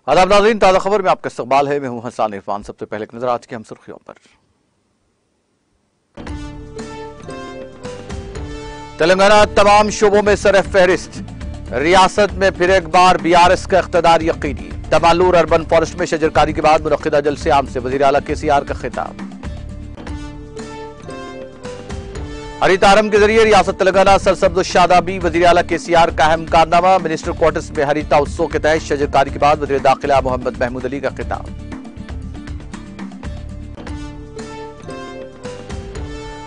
आदाब नाज़रीन, ताज़ा खबर में आपका इस्तकबाल है। मैं हूं हसन इरफान। सबसे पहले एक नजर आज की हम सुर्खियों पर। तेलंगाना तमाम शोबों में सर फहरिस्त, रियासत में फिर एक बार बीआरएस का इख्तिदार यकीनी। तमालूर अर्बन फॉरेस्ट में शजरकारी के बाद मुनक्किदा जलसे आम से वज़ीर आला केसीआर का खिताब। हरितारम के जरिए रियासत तेलंगाना सरसब्ज शादाबी, वज़ीर आला केसीआर का अहम कारनामा। मिनिस्टर क्वार्टर्स में हरिता उत्सव के तहत शजरकारी के बाद वज़ीर दाखिला मोहम्मद महमूद अली का खिताब।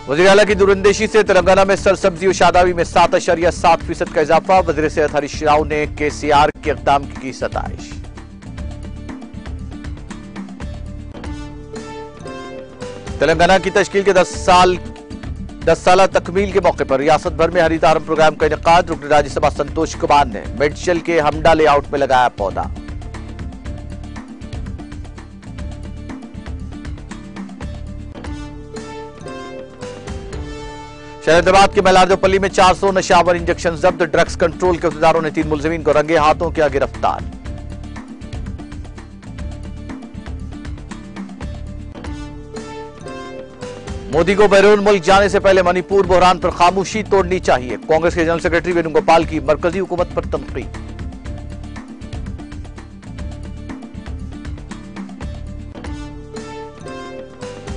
वज़ीर आला की दूरंदेशी से तेलंगाना में सरसब्जी और शादाबी में 7.7% का इजाफा। वज़ीर सेहत हरीश राव ने केसीआर के इक़दाम की सताइश। तेलंगाना की तश्कील के 10 साल तकमील के मौके पर रियासत भर में हरितारम प्रोग्राम का इनेकाद। रुकन राज्यसभा संतोष कुमार ने मेडशल के हमडा लेआउट में लगाया पौधा। शहर हैदराबाद के मलारजोपल्ली में 400 नशावर इंजेक्शन जब्त। ड्रग्स कंट्रोल के अहदेदारों ने 3 मुलजिमीन को रंगे हाथों किया गिरफ्तार। मोदी को बैरून मुल्क जाने से पहले मणिपुर बहरान पर खामोशी तोड़नी चाहिए। कांग्रेस के जनरल सेक्रेटरी वेणुगोपाल की मरकजी हुकूमत पर तनकीद।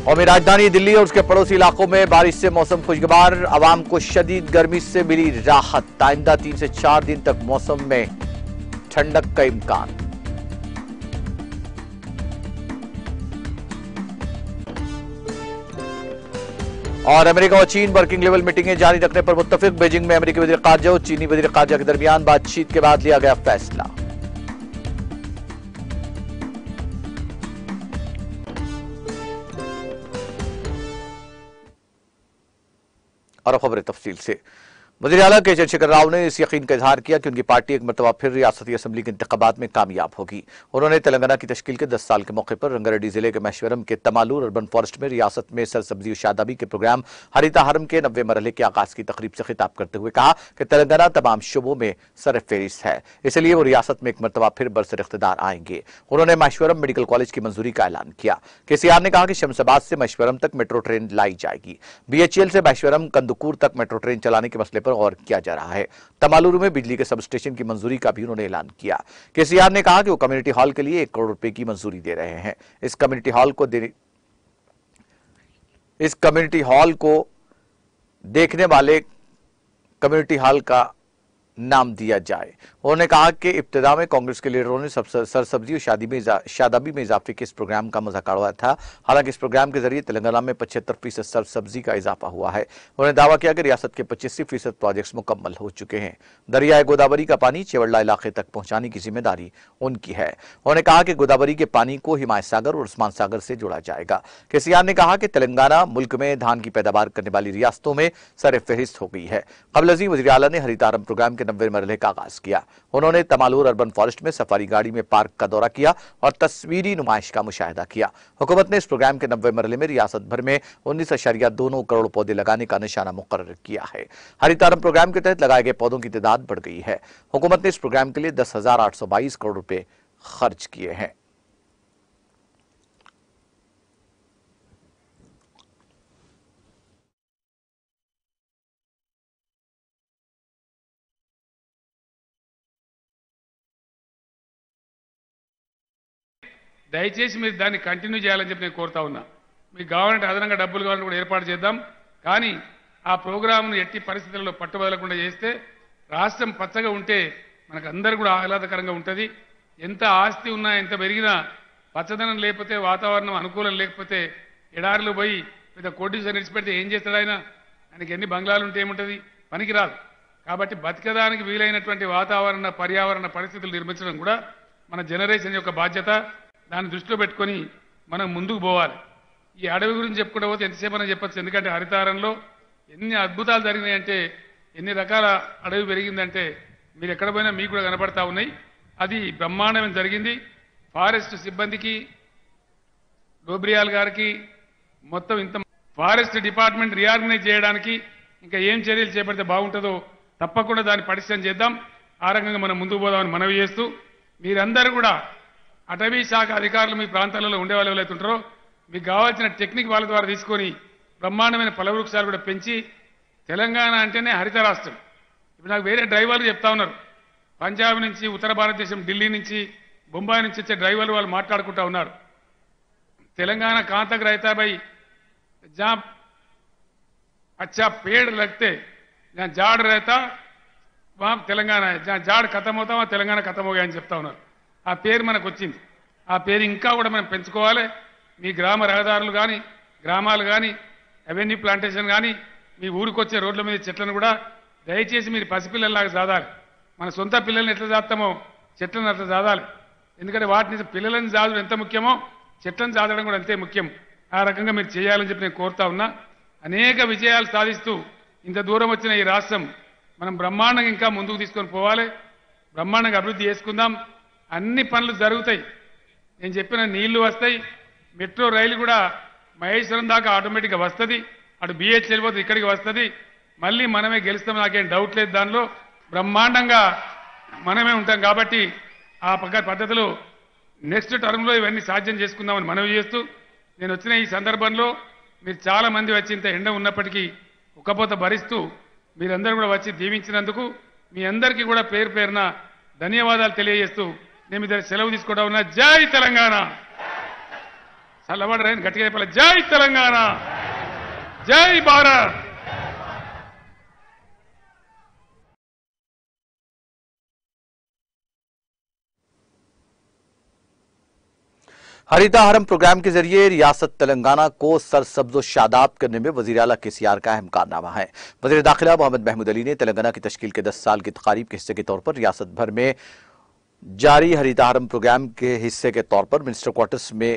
कौमी राजधानी दिल्ली और उसके पड़ोसी इलाकों में बारिश से मौसम खुशगवार। आवाम को शदीद गर्मी से मिली राहत। आइंदा 3 से 4 दिन तक मौसम में ठंडक का इम्कान। और अमेरिका और चीन वर्किंग लेवल मीटिंगें जारी रखने पर मुत्तफिक। बीजिंग में अमेरिकी वज़ीर ख़ारजा और चीनी वज़ीर ख़ारजा के दरमियान बातचीत के बाद लिया गया फैसला। और खबरें तफसील से। वज़ीर आला के चंद्रशेखर राव ने इस यकीन का इजहार किया कि उनकी पार्टी एक मरतबा फिर रियासती असम्बली के इंतखाबात में कामयाब होगी। उन्होंने तेलंगाना की तश्कील के 10 साल के मौके पर रंगारेड्डी जिले के महेश्वरम के तमालूर अर्बन फॉरेस्ट में रियासत में सरसब्जी और शादाबी के प्रोग्राम हरिताहरम के 90वें मरहले के आगाज की तकरीब से खिताब करते हुए कहा कि तेलंगाना तमाम शोबों में सरफहरिस्त है, इसलिए वो रियासत में एक मरतबा फिर बरसर इख्तिदार आएंगे। उन्होंने महेश्वरम मेडिकल कॉलेज की मंजूरी का ऐलान किया। केसीआर ने कहा कि शमशाबाद से महेश्वरम तक मेट्रो ट्रेन लाई जाएगी। बीएचईएल से महेश्वरम कंदुकूर तक मेट्रो ट्रेन चलाने के मसले पर गौर किया जा रहा है। तमालूरू में बिजली के सब स्टेशन की मंजूरी का भी उन्होंने ऐलान किया। केसीआर ने कहा कि वो कम्युनिटी हॉल के लिए 1 करोड़ रुपए की मंजूरी दे रहे हैं। इस कम्युनिटी हॉल को देखने वाले कम्युनिटी हॉल का नाम दिया जाए। उन्होंने कहा कि इब्तिदा में कांग्रेस के लीडरों ने सरसब्जी और शादाबी में इजाफे के इस प्रोग्राम का मजाक उड़ाया था। हालांकि इस प्रोग्राम के जरिए तेलंगाना में 75% सरसब्जी का इजाफा हुआ है। उन्होंने दावा किया कि रियासत के 85% प्रोजेक्ट्स मुकम्मल हो चुके हैं। दरियाए गोदावरी का पानी चेवड़ला इलाके तक पहुंचाने की जिम्मेदारी उनकी है। उन्होंने कहा कि गोदावरी के पानी को हिमायत सागर और उस्मान सागर से जोड़ा जाएगा। केसीआर ने कहा कि तेलंगाना मुल्क में धान की पैदावार करने वाली रियासतों में सरफहरिस्त हो गई है। कबल अज़ीं वज़ीर आला ने हरितारम प्रोग्राम के 90वें मरहले का आगाज किया। उन्होंने तमालूर अर्बन फॉरेस्ट में सफारी गाड़ी में पार्क का दौरा किया और तस्वीरी नुमाइश का मुशाहिदा किया। हुकूमत ने इस प्रोग्राम के 90वें मरहले में रियासत भर में 19.2 करोड़ पौधे लगाने का निशाना मुकर्रर किया है। हरितारम प्रोग्राम के तहत लगाए गए पौधों की तादाद बढ़ गई है। हुकूमत ने इस प्रोग्राम के लिए 10,822 करोड़ रुपए खर्च किए हैं। దయచేసి మీరు దాన్ని కంటిన్యూ చేయాలని చెప్పి నేను కోరుతా ఉన్నా. మీకు కావాలంటే అదనంగా డబ్బులు కావాలని కూడా ఏర్పాటు చేద్దాం. కానీ ఆ ప్రోగ్రామ్ను ఎట్టి పరిస్థితుల్లో పట్టుబదలకుండా చేస్తే రాష్ట్రం పచ్చగా ఉంటే మనకు అందరూ కూడా ఆహ్లాదకరంగా ఉంటుంది. ఎంత ఆస్తి ఉన్నా ఎంత పెరిగినా పచ్చదనం లేకపోతే వాతావరణం అనుకూలం లేకపోతే ఎడారిలో పోయి పెద్ద కోటీశ్వరుని విడిచిపెడితే ఏం చేస్తాడు ఆయన? ఆయనకి ఎన్ని బంగ్లాలు ఉంటే ఏముంటుంది? పనికిరాదు. కాబట్టి బతికడానికి వీలైనటువంటి వాతావరణ పర్యావరణ పరిస్థితులు నిర్మించడం కూడా మన జనరేషన్ యొక్క బాధ్యత. దాన్ని దృష్టిలో పెట్టుకొని మనం ముందుకు పోవాలి. ఈ అడవి గురించి చెప్పుకుంటూ పోతే ఎంతసేపు అని చెప్పచ్చు. ఎందుకంటే హరితారంలో ఎన్ని అద్భుతాలు జరిగినాయంటే, ఎన్ని రకాల అడవి పెరిగిందంటే మీరు ఎక్కడ పోయినా మీకు కూడా కనపడతా ఉన్నాయి. అది బ్రహ్మాండమైన జరిగింది. ఫారెస్ట్ సిబ్బందికి, డోబ్రియాల్ గారికి, మొత్తం ఇంత ఫారెస్ట్ డిపార్ట్మెంట్ రీఆర్గనైజ్ చేయడానికి ఇంకా ఏం చర్యలు చేపడితే బాగుంటుందో తప్పకుండా దాన్ని పరిశ్రమ చేద్దాం. ఆ రకంగా మనం ముందుకు పోదామని మనవి చేస్తూ, మీరందరూ కూడా అటవీ శాఖ అధికారులు మీ ప్రాంతాలలో ఉండే వాళ్ళు ఎవరైతే ఉంటారో మీకు కావాల్సిన టెక్నిక్ వాళ్ళ ద్వారా తీసుకొని బ్రహ్మాండమైన ఫల వృక్షాలు కూడా పెంచి తెలంగాణ అంటేనే హరిత రాష్ట్రం. ఇప్పుడు నాకు వేరే డ్రైవర్లు చెప్తా ఉన్నారు, పంజాబ్ నుంచి, ఉత్తర భారతదేశం, ఢిల్లీ నుంచి, బొంబాయి నుంచి వచ్చే డ్రైవర్లు వాళ్ళు మాట్లాడుకుంటా ఉన్నారు, तेलंगाना कहाँ तक रहता है भाई, जहाँ अच्छा पेड़ लगते, जहाँ झाड़ रहता वहाँ तेलंगाना है, जहाँ झाड़ खत्म होता वहाँ तेलंगाना खत्म हो गया అని చెప్తా ఉన్నారు. ఆ పేరు మనకు వచ్చింది. ఆ పేరు ఇంకా కూడా మనం పెంచుకోవాలి. మీ గ్రామ రహదారులు కానీ, గ్రామాలు కానీ, అవెన్యూ ప్లాంటేషన్ కానీ, మీ ఊరికి వచ్చే రోడ్ల మీద చెట్లను కూడా దయచేసి మీరు పసిపిల్లల్లాగా సాదాలి. మన సొంత పిల్లల్ని ఎట్లా సాస్తామో చెట్లను అట్లా సాదాలి. ఎందుకంటే వాటిని పిల్లలని సాదడం ఎంత ముఖ్యమో చెట్లను సాదడం కూడా అంతే ముఖ్యం. ఆ రకంగా మీరు చేయాలని చెప్పి నేను కోరుతా ఉన్నా. అనేక విజయాలు సాధిస్తూ ఇంత దూరం వచ్చిన ఈ రాష్ట్రం మనం బ్రహ్మాండంగా ఇంకా ముందుకు తీసుకొని పోవాలి. బ్రహ్మాండంగా అభివృద్ధి చేసుకుందాం. అన్ని పనులు జరుగుతాయి. నేను చెప్పిన నీళ్లు వస్తాయి, మెట్రో రైలు కూడా మహేశ్వరం దాకా ఆటోమేటిక్గా వస్తుంది, అటు BH వెళ్ళిపోతే ఇక్కడికి వస్తుంది. మళ్ళీ మనమే గెలుస్తాం, నాకేం డౌట్ లేదు. దానిలో బ్రహ్మాండంగా మనమే ఉంటాం. కాబట్టి ఆ పద్ధతిలో నెక్స్ట్ టర్మ్లో ఇవన్నీ సాధ్యం చేసుకుందామని మనవి చేస్తూ, నేను వచ్చిన ఈ సందర్భంలో మీరు చాలా మంది వచ్చి ఇంత ఎండ ఉన్నప్పటికీ ఉక్కపోత భరిస్తూ మీరందరూ కూడా వచ్చి దీవించినందుకు మీ అందరికీ కూడా పేరు పేరున ధన్యవాదాలు తెలియజేస్తూ నేను ఇద్దరు సెలవు తీసుకోవడం ఉన్నా. జై తెలంగాణ. చల్లబడ రైన్ గట్టిగా చెప్పాలి. జై తెలంగాణ, జై భారత్. हरिताहरम प्रोग्राम के जरिए रियासत तेलंगाना को सरसब्ज शादाब करने में वजीर आला KCR का अहम कारनामा है। वजीर दाखिला मोहम्मद महमूद अली ने तेलंगाना की तश्कील के 10 साल की तकारीब के हिस्से के तौर पर रियासत भर में जारी हरिताहरम प्रोग्राम के हिस्से के तौर पर मिनिस्टर क्वार्टर्स में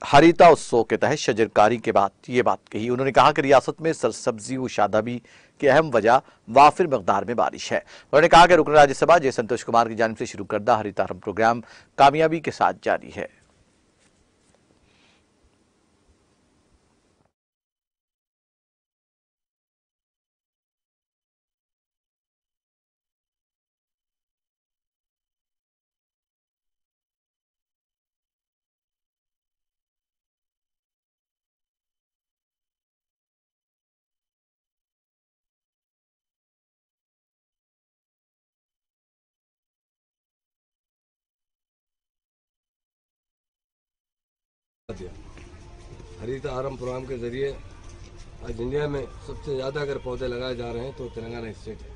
हरिता उत्सव के तहत शजरकारी के बाद ये बात कही। उन्होंने कहा कि रियासत में सरसब्जी व शादाबी की अहम वजह वाफिर मकदार में बारिश है। उन्होंने कहा कि रुकन राज्यसभा जय संतोष कुमार की जानिब से शुरू करदा हरिताहरम प्रोग्राम कामयाबी के साथ जारी है। हरिताहरम प्रोग्राम के जरिए आज इंडिया में सबसे ज़्यादा अगर पौधे लगाए जा रहे हैं तो तेलंगाना स्टेट है।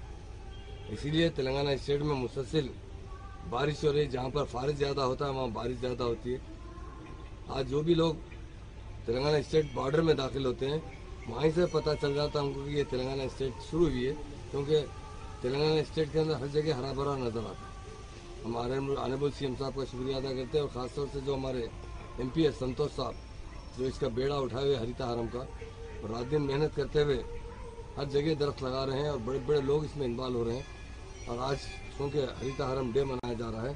इसीलिए तेलंगाना स्टेट में मुसलसल बारिश हो रही है। जहाँ पर फारिश ज़्यादा होता है वहाँ बारिश ज़्यादा होती है। आज जो भी लोग तेलंगाना स्टेट बॉर्डर में दाखिल होते हैं वहीं से पता चल जाता है हमको कि ये तेलंगाना स्टेट शुरू हुई है, क्योंकि तेलंगाना स्टेट के अंदर हर जगह हरा भरा नज़र आता है। हमारे ऑनरेबल CM साहब का शुक्रिया अदा करते हैं, और ख़ासतौर से जो हमारे MP है संतोष साहब, जो इसका बेड़ा उठाए हुए हरिताहरम का, और रात दिन मेहनत करते हुए हर जगह दरख्त लगा रहे हैं और बड़े बड़े लोग इसमें इन्वॉल्व हो रहे हैं। और आज क्योंकि हरिताहरम डे मनाया जा रहा है,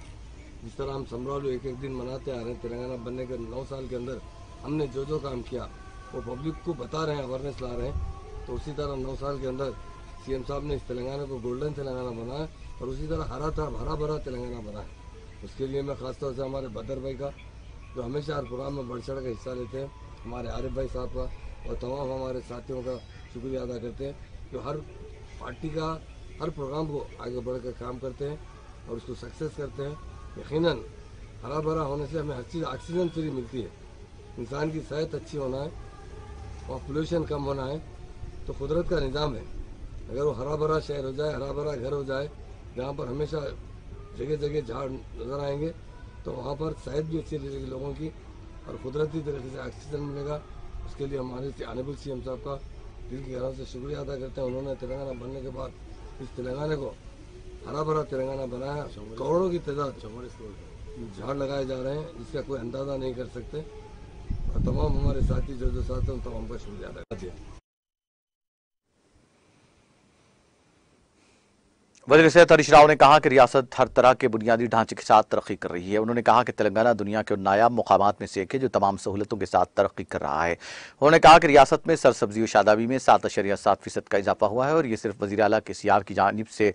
जिस तरह हम समरालू एक एक दिन मनाते आ रहे हैं, तेलंगाना बनने के 9 साल के अंदर हमने जो जो काम किया वो पब्लिक को बता रहे हैं, अवेयरनेस ला रहे हैं। तो उसी तरह 9 साल के अंदर CM साहब ने इस तेलंगाना को गोल्डन तेलंगाना बनाया, और उसी तरह हरा भरा तेलंगाना बनाया। उसके लिए मैं खासतौर से हमारे बदर भाई का, जो हमेशा हर प्रोग्राम में बढ़ चढ़ कर हिस्सा लेते हैं, हमारे आरिफ भाई साहब का और तमाम हमारे साथियों का शुक्रिया अदा करते हैं, जो हर पार्टी का हर प्रोग्राम को आगे बढ़कर काम करते हैं और उसको सक्सेस करते हैं। यकीनन हरा भरा होने से हमें हर चीज़ ऑक्सीजन फ्री मिलती है। इंसान की सेहत अच्छी होना है और पोल्यूशन कम होना है, तो कुदरत का निज़ाम है। अगर वो हरा भरा शहर हो जाए, हरा भरा घर हो जाए, जहाँ पर हमेशा जगह जगह झाड़ नज़र आएंगे, तो वहाँ पर सेहत भी अच्छी रहेगी लोगों की और कुदरती तरीके से ऑक्सीजन मिलेगा। उसके लिए हमारे ऑनरेबल CM साहब का दिल की गहराई से शुक्रिया अदा करते हैं। उन्होंने तेलंगाना बनने के बाद इस तेलंगाना को हरा भरा तेलंगाना बनाया। करोड़ों की तादाद झाड़ लगाए जा रहे हैं, जिसका कोई अंदाज़ा नहीं कर सकते। और तमाम हमारे साथी जो साथ हैं उन तमाम का शुक्रिया अदा करते हैं। वज़ीर सेहत हरीश राव ने कहा कि रियासत हर तरह के बुनियादी ढांचे के साथ तरक्की कर रही है। उन्होंने कहा कि तेलंगाना दुनिया के उन नायाब मुकामात में से एक है जो तमाम सहूलतों के साथ तरक्की कर रहा है। उन्होंने कहा कि रियासत में सरसब्जी और शादाबी में 7.7% का इजाफा हुआ है, और ये सिर्फ वज़ीर आला KCR की जानिब से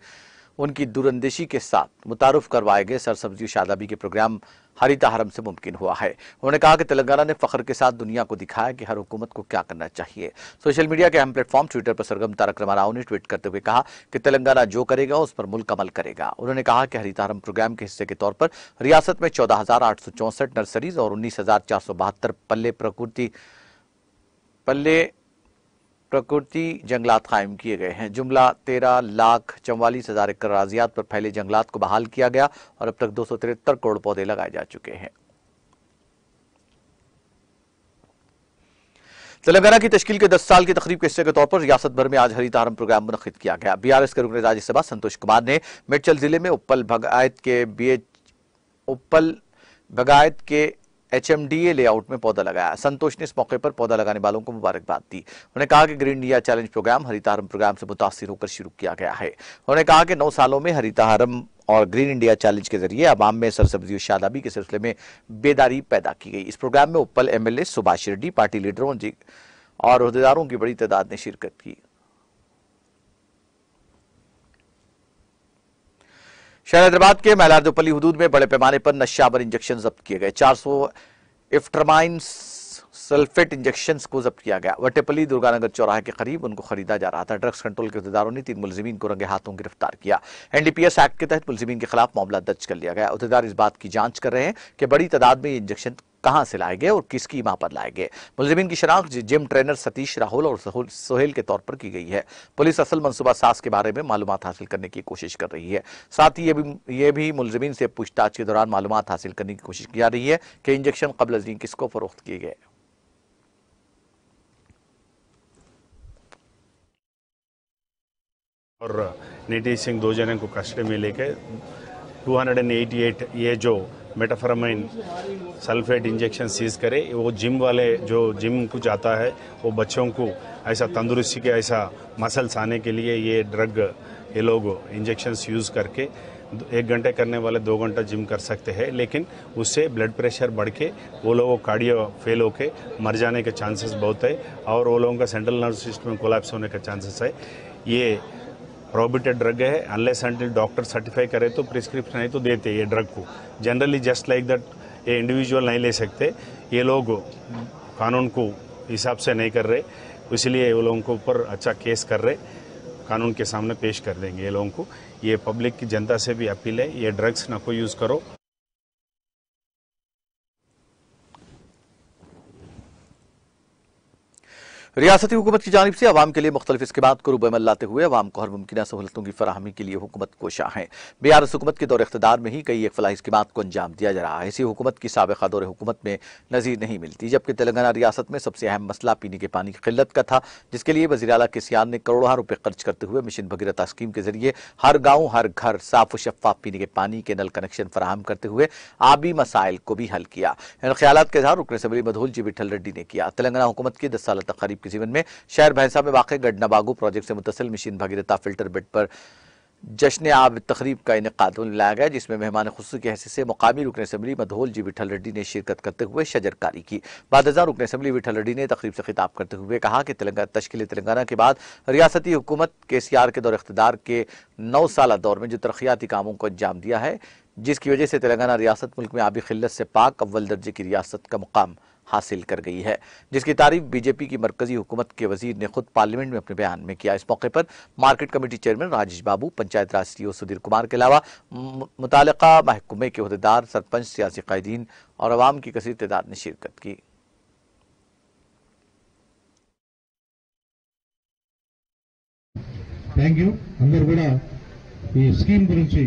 उनकी दूरंदेशी के साथ मुतारुफ करवाए गए सरसब्जी शादाबी के प्रोग्राम हरिता हरम से मुमकिन हुआ है। उन्होंने कहा कि तेलंगाना ने फख्र के साथ दुनिया को दिखाया कि हर हुकूमत को क्या करना चाहिए। सोशल मीडिया के अहम प्लेटफॉर्म ट्विटर पर सरगम तारक रामाराव ने ट्वीट करते हुए कहा कि तेलंगाना जो करेगा उस पर मुल्क अमल करेगा। उन्होंने कहा कि हरिता हरम प्रोग्राम के हिस्से के तौर पर रियासत में 14,864 नर्सरीज और 19,472 प्रकृति जंगलात कायम किए गए हैं। जुमला 13,44,000 एकड़ अराजियात पर फैले जंगलात को बहाल किया गया और अब तक 273 करोड़ पौधे लगाए जा चुके हैं। तेलंगाना की तश्कील के 10 साल की तकरीब के हिस्से के तौर पर रियासत भर में आज हरिता हरम प्रोग्राम मुनक्किद किया गया। बीआरएस के रुकन राज्यसभा संतोष कुमार ने मेडचल जिले में उप्पल भगायत के HMDA लेआउट में पौधा लगाया। संतोष ने इस मौके पर पौधा लगाने वालों को मुबारकबाद दी। उन्होंने कहा कि ग्रीन इंडिया चैलेंज प्रोग्राम हरिता हरम प्रोग्राम से मुतासिर होकर शुरू किया गया है। उन्होंने कहा कि 9 सालों में हरिता हरम और ग्रीन इंडिया चैलेंज के जरिए अवाम में सरसब्जी शादाबी के सिलसिले में बेदारी पैदा की गई। इस प्रोग्राम में उप्पल MLA सुभाष रेड्डी, पार्टी लीडरों और ओहदेदारों की बड़ी तादाद ने शिरकत की। शहर हैदराबाद के मैलारदोपल्ली हुदूद में बड़े पैमाने पर नशावर इंजेक्शन जब्त किए गए। 400 इफ्ट्रामाइन सल्फेट इंजेक्शन को जब्त किया गया। वटेपल्ली दुर्गानगर चौराहे के करीब उनको खरीदा जा रहा था। ड्रग्स कंट्रोल के अहदेदारों ने 3 मुलजिमीन को रंगे हाथों गिरफ्तार किया। NDPS एक्ट के तहत मुलजिमीन के खिलाफ मामला दर्ज कर लिया गया। अहदेदार इस बात की जांच कर रहे हैं कि बड़ी तादाद में ये इंजेक्शन कहां से लाए गए और किसकी मां पर लाए गए। मुलजिमीन की शनाख्त जिम ट्रेनर सतीश, राहुल और सोहेल के तौर पर की गई है। पुलिस असल मंसूबा साज के बारे में मालूमात हासिल करने की कोशिश कर रही है। साथ ही ये भी मुलजिमीन से पूछताछ के दौरान मालूमात हासिल करने की कोशिश की जा रही है कि इंजेक्शन कब्ल अज़ीं किसको फरोख्त किए गए। और नीति सिंह 2 जने को कस्टडी में लेकर 288 ये जो मेटाफरामाइन सल्फेट इंजेक्शन सीज करे। वो जिम वाले जो जिम को जाता है वो बच्चों को ऐसा तंदुरुस्ती के ऐसा मसल्स आने के लिए ये ड्रग ये लोग इंजेक्शंस यूज़ करके 1 घंटे करने वाले 2 घंटा जिम कर सकते हैं, लेकिन उससे ब्लड प्रेशर बढ़ के वो लोगों कार्डियो फेल होके मर जाने के चांसेस बहुत है और वो लोगों का सेंट्रल नर्वस सिस्टम में कोलैप्स होने का चांसेस है। ये प्रोहिबिटेड ड्रग है। अनलेस अंटिल डॉक्टर सर्टिफाई करे तो प्रिस्क्रिप्शन नहीं तो देते ये ड्रग को। जनरली जस्ट लाइक दैट ये इंडिविजुअल नहीं ले सकते। ये लोग कानून को हिसाब से नहीं कर रहे, इसलिए वो लोगों के ऊपर अच्छा केस कर रहे, कानून के सामने पेश कर देंगे ये लोगों को। ये पब्लिक की जनता से भी अपील है, ये ड्रग्स ना कोई यूज़ करो। रियासती हुकूमत की जानिब से अवाम के लिए मुख्तलिफ स्कीमात को रूबेमल लाते हुए अवाम को हर मुमकिन सहूलतों की फराहमी के लिए हुकूमत कोशा है। बीआरएस हुकूमत के दौर इख्तिदार में ही कई एक फलाही स्कीमात को अंजाम दिया जा रहा है। इसी हुकूमत की साबिक़ा दौर हुकूमत में नज़ीर नहीं मिलती। जबकि तेलंगाना रियासत में सबसे अहम मसला पीने के पानी की किल्लत का था, जिसके लिए वज़ीर आला KCR ने करोड़ों रुपये खर्च करते हुए मिशन भगीरथा स्कीम के जरिए हर गाँव हर घर साफ व शफाफ पीने के पानी के नल कनेक्शन फराहम करते हुए आबी मसाइल को भी हल किया। इन ख्यालात का इज़हार रुकन असम्बली मधोल जी विठल रेड्डी ने किया। तेलंगाना हुकूमत के 10 साल तक़रीब के जीवन में शहर भैंसा में वाक़ गडनाबागू प्रोजेक्ट से मुतसिल मिशन भगीरथा फिल्टर बेड पर जश्न आब तकरीब का इनेकाद लाया गया, जिसमें मेहमान खुसूसी की हैसियत से मुकामी रुकन असम्बली मधोल जी विठल रेड्डी ने शिरकत करते हुए शजरकारी की। बादजा रुकन असम्बली विठल रेड्डी ने तकरीब से खिताब करते हुए कहा कि तश्कील तेलंगाना के बाद रियासती हुकूमत KCR के दौर इख्तिदार के 9 साल दौर में जो तरक्याती कामों को अंजाम दिया है, जिसकी वजह से तेलंगाना रियासत मुल्क में आबी खिल्लत से पाक अव्वल दर्जे की रियासत का मुकाम हासिल कर गई है, जिसकी तारीफ बीजेपी की मरकजी हुकूमत के वजीर ने खुद पार्लियामेंट में अपने बयान में किया। इस मौके पर मार्केट कमेटी चेयरमैन राजेश बाबू, पंचायत राज CEO सुधीर कुमार के अलावा मुतालिका महकमे के अहदेदार, सरपंच, सियासी कायदीन और अवाम की कसीर तादाद ने शिरकत की। థ్యాంక్ యూ అందరూ కూడా ఈ స్కీమ్ గురించి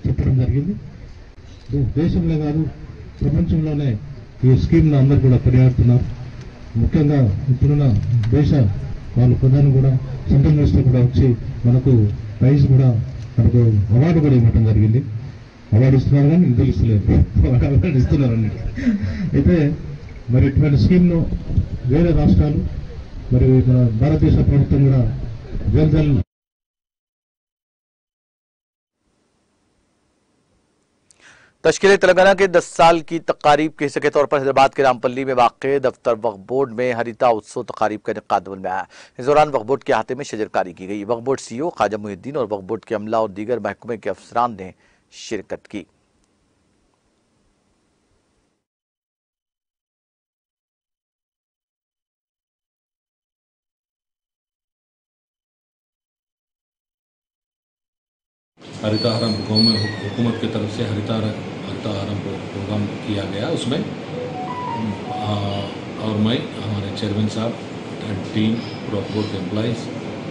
చెప్పడం జరిగింది. దేశంలో కాదు ప్రపంచంలోనే ఈ స్కీమ్ను అందరూ కూడా కొనియాడుతున్నారు. ముఖ్యంగా ఇప్పుడున్న దేశ వాళ్ళు ప్రధాని కూడా సెంట్రల్ మినిస్టర్ కూడా వచ్చి మనకు ప్రైజ్ కూడా మనకు అవార్డు కూడా ఇవ్వడం జరిగింది. అవార్డు ఇస్తున్నారు కానీ ఇది తెలుస్తలేదు, అవార్డు ఇస్తున్నారండి. అయితే మరి ఇటువంటి స్కీమ్ను వేరే రాష్ట్రాలు మరి మన భారతదేశ ప్రభుత్వం కూడా జల్ तश्कील तेलंगाना के 10 साल की तकारीब के हिस्से के तौर पर हैदराबाद के रामपल्ली में वाक़ दफ्तर वक्फ बोर्ड में हरिता उत्सव तकारीब का इनेकाद अमल में आया। इस दौरान वक्फ बोर्ड के अहाते में शजरकारी की गई। वक्फ बोर्ड सीईओ ख्वाजा मुहिद्दीन और वक्फ बोर्ड के अमला और दीगर महकमे के अफसरान ने शिरकत की। हरिताहारम हुकूमत की तरफ से हरिताहारम प्रोग्राम किया गया उसमें और मैं हमारे चेयरमैन साहब एंड टीम वक्फ बोर्ड के एम्प्लॉइज़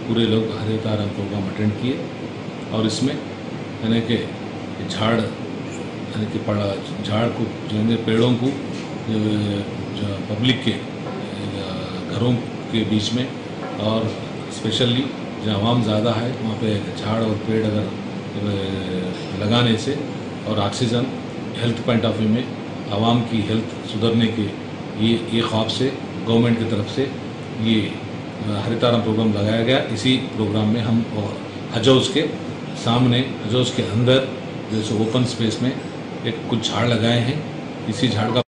पूरे लोग हरिताहारम प्रोग्राम अटेंड किए और इसमें यानी कि झाड़ को जो पेड़ों को पब्लिक के घरों के बीच में और स्पेशली जहाँ आवाम ज़्यादा है वहाँ पे झाड़ और पेड़ अगर लगाने से और oxygen health point of view में आवाम की हेल्थ सुधरने के ये ख्वाब से गवर्नमेंट की तरफ से ये हरिताहारम प्रोग्राम लगाया गया। इसी प्रोग्राम में हम हज हाउस के सामने हज हाउस के अंदर जैसे ओपन स्पेस में एक कुछ झाड़ लगाए हैं। इसी झाड़ का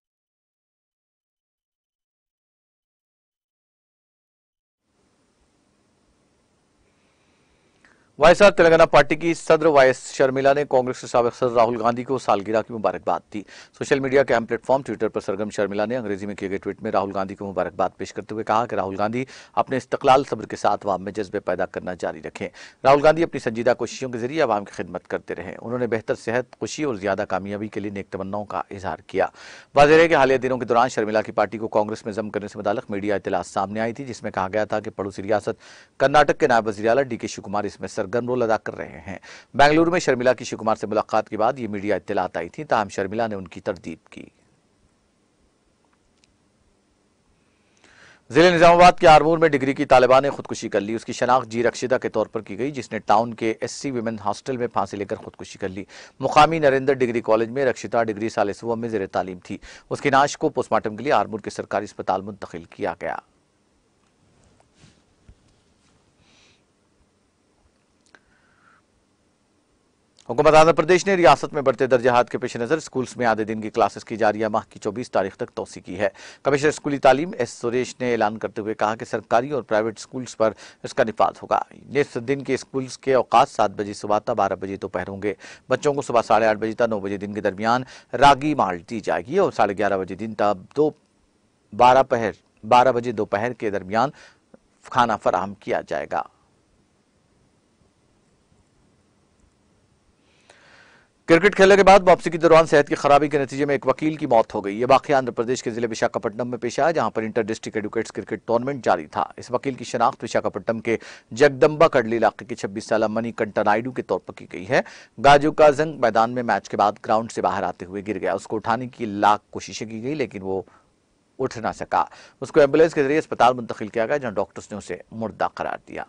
वाईएसआर तेलंगाना पार्टी की सदर वाईएस शर्मिला ने कांग्रेस के साबिक सदर राहुल गांधी को सालगिरह की मुबारकबाद दी। सोशल मीडिया के अहम प्लेटफॉर्म ट्विटर पर सरगर्म शर्मिला ने अंग्रेजी में किए गए ट्वीट में राहुल गांधी को मुबारकबाद पेश करते हुए कहा कि राहुल गांधी अपने इस्तिकलाल सब्र के साथ अवाम में जज्बे पैदा करना जारी रखें। राहुल गांधी अपनी संजीदा कोशिशों के जरिए अवाम की खिदमत करते रहे। उन्होंने बेहतर सेहत, खुशी और ज्यादा कामयाबी के लिए नेक तमन्नाओं का इजहार किया। वाज़ेह है कि हालिया दिनों के दौरान शर्मिला की पार्टी को कांग्रेस में जम करने से मुताल्लिक मीडिया इत्तलात सामने आई थी, जिसमें कहा गया था कि पड़ोसी रियासत कर्नाटक के नायब वज़ीर आला DK शिवकुमार इसमें सरगर्म रोल अदा कर रहे हैं। बेंगलुरु में शर्मिला की शिवकुमार से मुलाकात के बाद ये मीडिया इत्तलात आई थी, ताहम शर्मिला ने उनकी तरदीद की। जिले निजामाबाद के आरमूर में डिग्री की तालिबा ने खुदकुशी कर ली। उसकी शनाख्त जी रक्षिता के तौर पर की गई, जिसने टाउन के SC विमेन हॉस्टल में फांसी लेकर खुदकुशी कर ली। मुकामी नरेंद्र डिग्री कॉलेज में रक्षिता डिग्री साल सुवम में ज़ेर तालीम थी। उसकी नाश को पोस्टमार्टम के लिए आरमूर के सरकारी अस्पताल मुंतकिल किया गया। हुकूमत आंध्र प्रदेश ने रियासत में बढ़ते दर्जे हाथ के पेश नजर स्कूल्स में आधे दिन की क्लासेस की जारिया माह की 24 तारीख तक तोसी की है। कमिश्नर स्कूली तालीम S सुरेश ने ऐलान करते हुए कहा कि सरकारी और प्राइवेट स्कूल्स पर इसका निफाज होगा। निस्फ दिन के स्कूल्स के औकात 7 बजे सुबह तक 12 बजे दोपहर होंगे। बच्चों को सुबह 8:30 बजे तक 9 बजे दिन के दरमियान रागी माल्ट दी जाएगी और 11:30 बजे दिन तक 12 बजे दोपहर के दरमियान खाना फराहम किया जाएगा। क्रिकेट खेलने के बाद वापसी के दौरान सेहत की खराबी के नतीजे में एक वकील की मौत हो गई। यह वाकया आंध्र प्रदेश के जिले विशाखापट्टनम में पेश आया, जहां पर inter district advocates cricket tournament जारी था। इस वकील की शनाख्त विशाखापट्टनम के जगदम्बा कडली इलाके के 26 साल मणिकंठा नायडू के तौर पर की गई है। गाजू का जंग मैदान में मैच के बाद ग्राउंड से बाहर आते हुए गिर गया। उसको उठाने की लाख कोशिशें की गई, लेकिन वो उठ ना सका। उसको एम्बुलेंस के जरिए अस्पताल मुंतकिल किया गया, जहां डॉक्टर्स ने उसे मुर्दा करार दिया।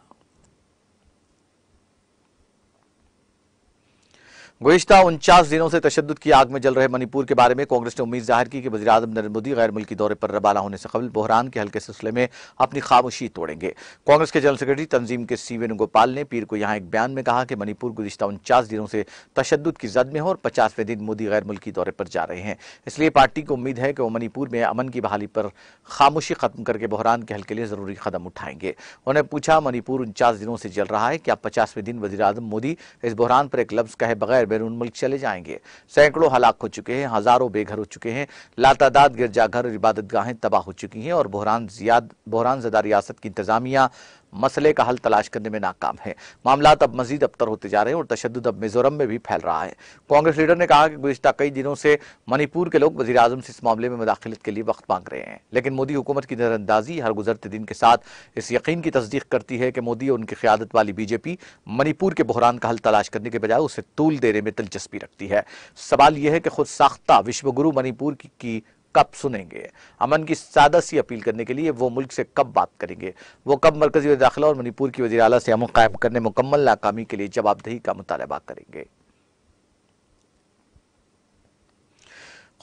गुज़िश्ता 49 दिनों से तशद्दुद की आग में जल रहे मणिपुर के बारे में कांग्रेस ने उम्मीद जाहिर की कि वज़ीर आज़म नरेंद्र मोदी गैर मुल्की दौरे पर रवाना होने से कबल बहरान के हल के सिलसिले में अपनी खामोशी तोड़ेंगे। कांग्रेस के जनरल सेक्रेटरी तंजीम के C वेणुगोपाल ने पीर को यहां एक बयान में कहा कि मणिपुर गुज़िश्ता 49 दिनों से तशद्दुद की जद में है और 50वें दिन मोदी गैर मुल्की दौरे पर जा रहे हैं। इसलिए पार्टी को उम्मीद है कि वो मणिपुर में अमन की बहाली पर खामोशी खत्म करके बहरान के हल के लिए जरूरी कदम उठाएंगे। उन्होंने पूछा, मणिपुर 49 दिनों से जल रहा है, क्या 50वें दिन वज़ीर आज़म मोदी इस बहरान पर एक लफ्ज कहे बगैर बैरून मुल्क चले जाएंगे? सैकड़ों हलाक हो चुके हैं, हजारों बेघर हो चुके हैं, लातादाद गिरजाघर और इबादत गाहें तबाह हो चुकी हैं और बहरान ज़दा रियासत की इंतजामिया मसले का हल तलाश करने में नाकाम है। मामलात अब मजीद अबतर होते जा रहे हैं और तशद्दुद अब मिजोरम में भी फैल रहा है। कांग्रेस लीडर ने कहा कि गुज़िश्ता कई दिनों से मणिपुर के लोग वज़ीर आज़म से इस मामले में मुदाखलत के लिए वक्त मांग रहे हैं, लेकिन मोदी हुकूमत की नजरअंदाजी हर गुजरते दिन के साथ इस यकीन की तस्दीक करती है कि मोदी और उनकी क़यादत वाली BJP मणिपुर के बहरान का हल तलाश करने के बजाय उसे तूल देने में दिलचस्पी रखती है। सवाल यह है कि खुद साख्ता विश्वगुरु मणिपुर की कब सुनेंगे? अमन की सादा सी अपील करने के लिए वो मुल्क से कब बात करेंगे? वो कब मरकजी वज़ीर दाखिला और मणिपुर की वज़ीर आला से अमन कायम करने मुकम्मल नाकामी के लिए जवाबदेही का मुतालबा करेंगे?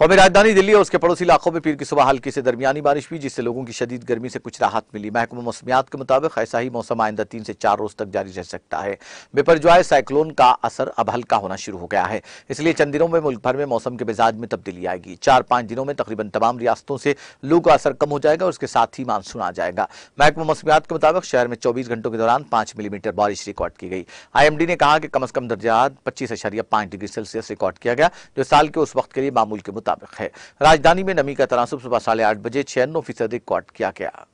कौमी राजधानी दिल्ली और उसके पड़ोसी इलाकों में पीर की सुबह हल्की से दरमियानी बारिश हुई, जिससे लोगों की शदीद गर्मी से कुछ राहत मिली। महकमा मौसमियात के मुताबिक ऐसा ही मौसम आइंदा 3 से 4 रोज तक जारी रह सकता है। बिपरजॉय साइक्लोन का असर अब हल्का होना शुरू हो गया है, इसलिए चंद दिनों में मुल्क भर में मौसम के मिजाज में तब्दीली आएगी। 4-5 दिनों में तकरीबन तमाम रियासतों से लू का असर कम हो जाएगा और उसके साथ ही मानसून आ जाएगा। महकमा मौसमियात के मुताबिक शहर में 24 घंटों के दौरान 5 मिलीमीटर बारिश रिकॉर्ड की गई। IMD ने कहा कि कम से कम दर्जात 25.5 डिग्री सेल्सियस रिकॉर्ड किया गया, जो साल के उस वक्त के लिए मामूल के मुताबिक है। राजधानी में नमी का तनासुब सुबह 8:30 बजे 96% रिकॉर्ड किया गया।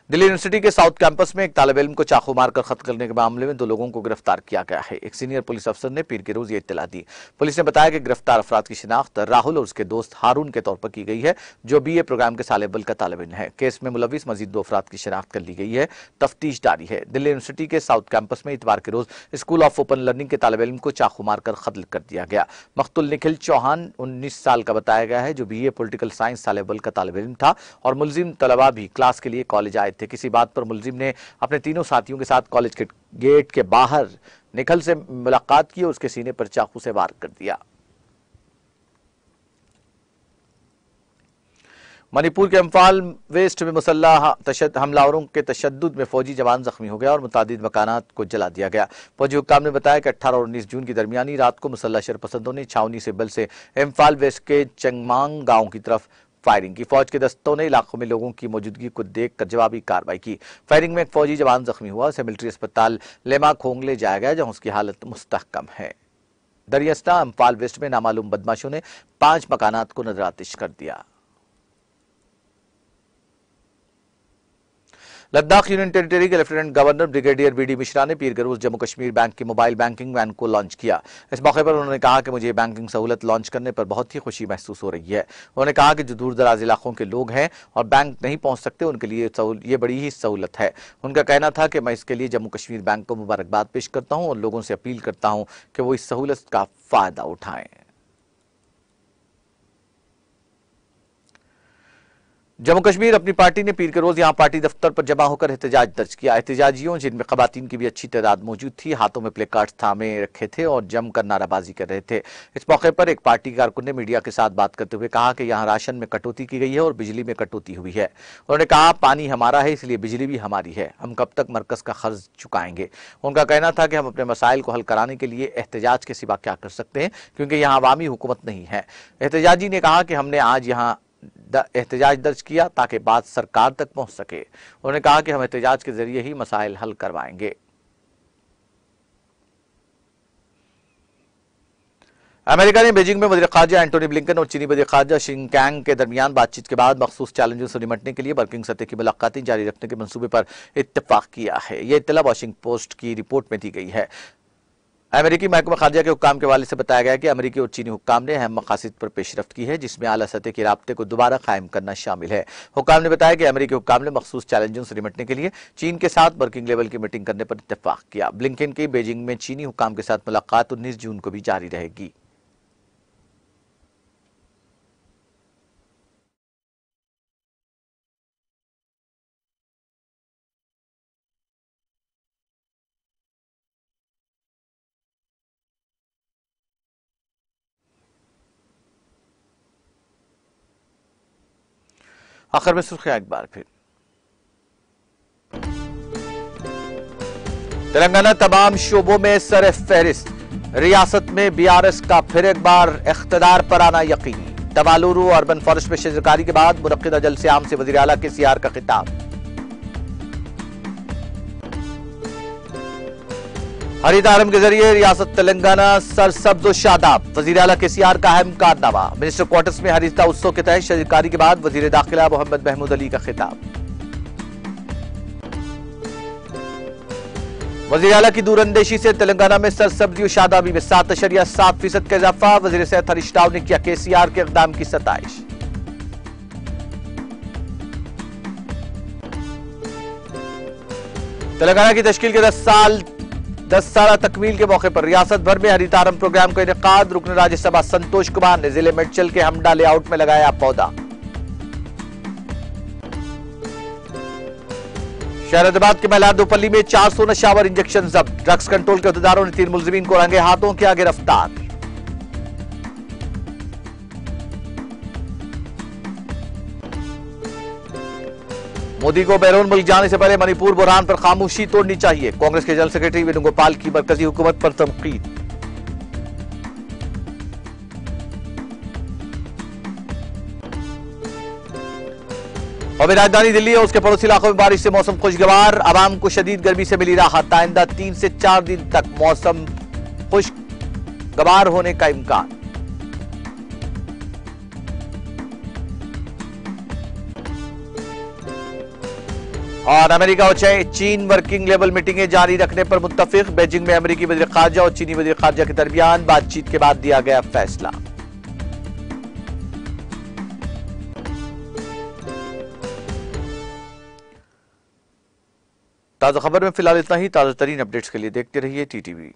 दिल्ली यूनिवर्सिटी के साउथ कैंपस में एक तालिब इल्म को चाकू मारकर कत्ल करने के मामले में 2 लोगों को गिरफ्तार किया गया है। एक सीनियर पुलिस अफसर ने पीर के रोज ये इत्तला दी। पुलिस ने बताया कि गिरफ्तार अफराद की शिनाख्त राहुल और उसके दोस्त हारून के तौर पर की गई है, जो BA प्रोग्राम के साले बल का तालिब इल्म है। केस में मुलविस मजीद 2 अफराद की शिनाख्त कर ली गई है। तफ्तीश जारी है। दिल्ली यूनिवर्सिटी के साउथ कैंपस में इतवार के रोज स्कूल ऑफ ओपन लर्निंग के तालिब इल्म को चाकू मारकर कत्ल कर दिया गया। मकतूल निखिल चौहान 19 साल का बताया गया है, जो BA पॉलिटिकल साइंस साले बल का तालिब इल्म था और मुलजिम तलबा भी क्लास के लिए कॉलेज आए थे। किसी बात पर मुलजिम ने अपने तीनों साथियों के साथ कॉलेज के गेट के बाहर निखिल से मुलाकात की और उसके सीने पर चाकू से वार कर दिया। मणिपुर के इम्फाल वेस्ट में मुसल्लह हमलावरों के तशद्दुद में फौजी जवान जख्मी हो गया और मुतादिद मकानात को जला दिया गया। फौजी हुक्काम ने बताया कि 18 और 19 जून की दरमियानी रात को मुसल्लह शरपसंदों ने छावनी से बल से इम्फाल वेस्ट के चंगमांग गांव की तरफ फायरिंग की। फौज के दस्तों ने इलाकों में लोगों की मौजूदगी को देखकर जवाबी कार्रवाई की। फायरिंग में एक फौजी जवान जख्मी हुआ, उसे मिलिट्री अस्पताल लेमा खोंग ले जाया गया, जहां उसकी हालत मुस्तहकम है। दरियास्ता इम्फाल वेस्ट में नामालूम बदमाशों ने 5 मकानात को नजरातिश कर दिया। लद्दाख यूनियन टेरिटरी के lieutenant governor brigadier BD Mishra ने पीर के रोज जम्मू कश्मीर बैंक की मोबाइल बैंकिंग वैन को लॉन्च किया। इस मौके पर उन्होंने कहा कि मुझे बैंकिंग सहूलत लॉन्च करने पर बहुत ही खुशी महसूस हो रही है। उन्होंने कहा कि जो दूर दराज इलाकों के लोग हैं और बैंक नहीं पहुंच सकते, उनके लिए ये बड़ी ही सहूलत है। उनका कहना था कि मैं इसके लिए जम्मू कश्मीर बैंक को मुबारकबाद पेश करता हूं और लोगों से अपील करता हूं कि वो इस सहूलत का फायदा उठाएं। जम्मू कश्मीर अपनी पार्टी ने पीर के रोज यहां पार्टी दफ्तर पर जमा होकर एहतजाज दर्ज किया। एहतजाजियों, जिनमें खवातीन की भी अच्छी तादाद मौजूद थी, हाथों में प्ले कार्ड्स थामे रखे थे और जमकर नाराबाजी कर रहे थे। इस मौके पर एक पार्टी कारकुन ने मीडिया के साथ बात करते हुए कहा कि यहां राशन में कटौती की गई है और बिजली में कटौती हुई है। उन्होंने कहा, पानी हमारा है इसलिए बिजली भी हमारी है, हम कब तक मरकज का खर्च चुकाएंगे। उनका कहना था कि हम अपने मसाइल को हल कराने के लिए एहतजाज के सिवा क्या कर सकते हैं, क्योंकि यहाँ अवामी हुकूमत नहीं है। एहतजाजी ने कहा कि हमने आज यहाँ एहतजाज दर्ज किया ताकि बात सरकार तक पहुंच सके। उन्होंने कहा कि हम एहतजाज के जरिए ही मसाइल हल करवाएंगे। अमेरिका ने बीजिंग में वज़ीर ख़ारजा एंटोनी ब्लिंकन और चीनी वज़ीर ख़ारजा शिंग कैंग के दरमियान बातचीत के बाद मखसूस चैलेंजों से निपटने के लिए वर्किंग सतह की मुलाकातें जारी रखने के मंसूबे पर इत्तेफाक किया है। यह इत्तला वॉशिंगटन पोस्ट की रिपोर्ट में दी गई है। अमेरिकी महकमा खारजा के हुक्काम के हवाले से बताया गया कि अमेरिकी और चीनी हुक्काम ने अहम मकासद पर पेशरफ्त की है, जिसमें आला सतह के राब्ते को दोबारा कायम करना शामिल है। हुक्काम ने बताया कि अमेरिकी हुक्काम ने मखसूस चैलेंजों से निपटने के लिए चीन के साथ वर्किंग लेवल की मीटिंग करने पर इत्तेफाक किया। ब्लिंकन की बीजिंग में चीनी हुक्काम के साथ मुलाकात 19 जून को भी जारी रहेगी। आखिर में सुर्खियां एक बार फिर। तेलंगाना तमाम शोबों में सर फहरिस्त, रियासत में BRS का फिर एक बार इख्तिदार पर आना यकीनी। तवालुरु अर्बन फॉरेस्ट में शजरकारी के बाद मुनक्किदा जलसे आम से वज़ीर आला KCR का खिताब। हरित आलम के जरिए रियासत तेलंगाना सरसब्ज व शादाब, वज़ीर आला KCR का अहम कारनामा। मिनिस्टर क्वार्टर्स में हरिता उत्सव के तहत शजरकारी के बाद वज़ीर दाखिला मोहम्मद महमूद अली का खिताब। वज़ीर आला की दूरअंदेशी से तेलंगाना में सरसब्जी व शादाबी में 7.7% का इजाफा। वज़ीर सेहत हरीश राव ने किया KCR के इक़दाम की सताइश। तेलंगाना की तश्कील के 10 साल तकमील के मौके पर रियासत भर में हरितारम प्रोग्राम का इनेकाद। रुकन राज्यसभा संतोष कुमार ने जिले मेडचल के हमडा लेआउट में लगाया पौधा। शहराबाद के महिला दोपल्ली में 400 नशावर इंजेक्शन जब्त। ड्रग्स कंट्रोल के अहदेदारों ने 3 मुलजिमीन को रंगे हाथों किया गिरफ्तार। मोदी को बैरून मुल्क जाने से पहले मणिपुर बुरहान पर खामोशी तोड़नी चाहिए। कांग्रेस के जनरल सेक्रेटरी वेणुगोपाल की मरकजी हुकूमत पर तनकीद। और राजधानी दिल्ली और उसके पड़ोसी इलाकों में बारिश से मौसम खुशगवार। आवाम को शदीद गर्मी से मिली राहत। आइंदा 3 से 4 दिन तक मौसम खुशगवार होने का इम्कान। और अमेरिका और चीन वर्किंग लेवल मीटिंगें जारी रखने पर मुत्तफिक। बीजिंग में अमेरिकी वज़ीर ख़ारजा और चीनी वज़ीर ख़ारजा के दरमियान बातचीत के बाद दिया गया फैसला। ताज़ा खबर में फिलहाल इतना ही। ताज़ा तरीन अपडेट्स के लिए देखते रहिए TTV।